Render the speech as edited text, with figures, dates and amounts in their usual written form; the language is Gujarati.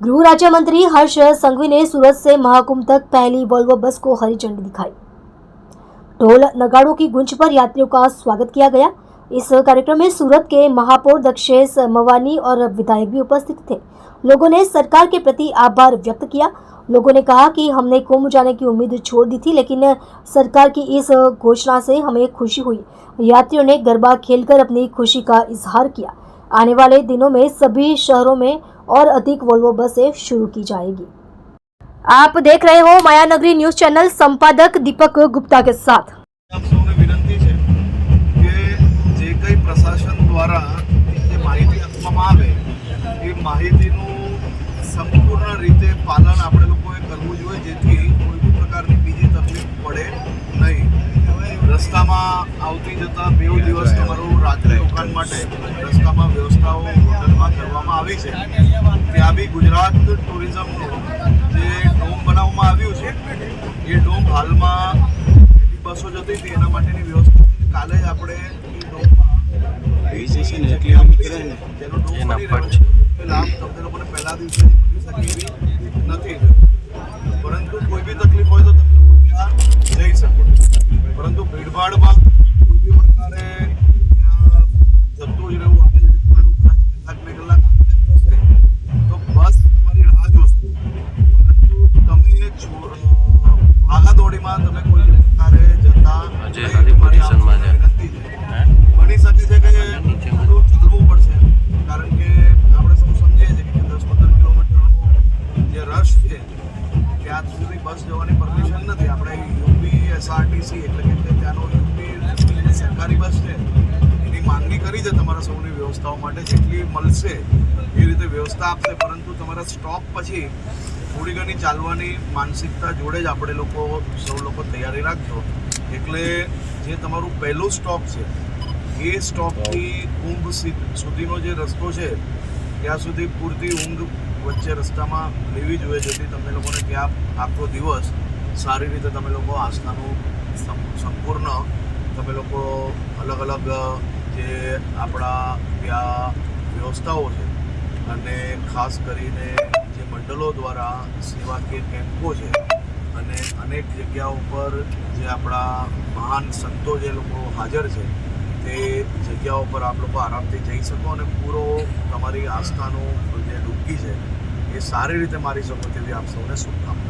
गृह राज्य मंत्री हर्ष संघवी ने सूरत से महाकुंभ तक पहली वोल्वो बस को हरी झंडी दिखाई। ढोल नगाड़ों की गूंज पर यात्रियों का स्वागत किया गया। इस कार्यक्रम में सूरत के महापौर दक्षेश मवानी और विधायक भी उपस्थित थे। लोगों ने सरकार के प्रति आभार व्यक्त किया। लोगों ने कहा कि हमने कुंभ जाने की उम्मीद छोड़ दी थी, लेकिन सरकार की इस घोषणा से हमें खुशी हुई। यात्रियों ने गरबा खेलकर अपनी खुशी का इजहार किया। आने वाले दिनों में सभी शहरों में और अधिक वोल्वो बसें शुरू की जाएगी। आप देख रहे हो माया नगरी न्यूज चैनल, संपादक दीपक गुप्ता के साथ। आप सौने विनंती है कि जे कई प्रशासन द्वारा जे माहिती આપવામાં આવે એ માહિતીનું સંપૂર્ણ રીતે પાલન આપણે લોકોએ કરવું જોઈએ, જેથી કોઈ પણ પ્રકારની બીજી તકલીફ પડે નહીં। રસ્તામાં આવતી જતા 2 દિવસ તમારું રાત્રિ રોકાણ માટે રસ્તામાં વ્યવસ્થાઓ હોટલમાં કરવામાં આવી છે। ત્યાં બી ગુજરાત ટુરિઝમનું જે ડોમ બનાવવામાં આવ્યું છે, એ ડોમ હાલમાં બસો જતી હતી એના માટેની વ્યવસ્થા કાલે જ આપણે એ ડોમમાં જેનો ડોમ બની રહ્યો છે એ લાભ તમને લોકોને પહેલા દિવસે મળી શકે એવી નથી, પરંતુ કોઈ બી તકલીફ હોય તો તમે લોકો ત્યાં જઈ શકો। પરંતુ ભીડભાડમાં કોઈ બી પ્રકારે ત્યાં જતું જ રહેવું, આપણે કલાક બે કલાક હશે તો બસ તમારી રાહ જોશે, પરંતુ તમે ભાગાદોડીમાં તમે કોઈ પ્રકારે જતા બની શકે છે કે થોડું ચાલવું પડશે, કારણ કે આપણે સૌ સમજીએ છીએ કે 10-15 કિલોમીટરનો જે રશ છે ત્યાં સુધી બસ જવાની પરમિશન નથી। આપણે યુપી એસઆરટીસી એટલે કે ત્યાંનો યુપી સરકારી બસ છે એની માંગણી કરી છે તમારા સૌની વ્યવસ્થાઓ માટે, જેટલી મળશે એ રીતે વ્યવસ્થા આપશે, પરંતુ તમારા સ્ટોપ પછી થોડી ઘણી ચાલવાની માનસિકતા જોડે જ આપણે લોકો સૌ લોકો તૈયારી રાખજો। એટલે જે તમારું પહેલું સ્ટોપ છે એ સ્ટોપથી કુંભ સુધીનો જે રસ્તો છે ત્યાં સુધી પૂરતી ઊંઘ વચ્ચે રસ્તામાં લેવી જોઈએ, જેથી તમને લોકોને ત્યાં આખો દિવસ સારી રીતે તમે લોકો આસ્થાનું સંપૂર્ણ તમે લોકો અલગ અલગ જે આપણા ત્યાં વ્યવસ્થાઓ છે અને ખાસ કરીને જે મંડળો દ્વારા સેવાકીય કેમ્પો છે અને અનેક જગ્યાઓ પર જે આપણા મહાન સંતો જે લોકો હાજર છે તે જગ્યાઓ પર આપ લોકો આરામથી જઈ શકો અને પૂરો તમારી આસ્થાનો જે ડૂબકી છે એ સારી રીતે મારી શકો તેવી આપ સૌને શુભકામના।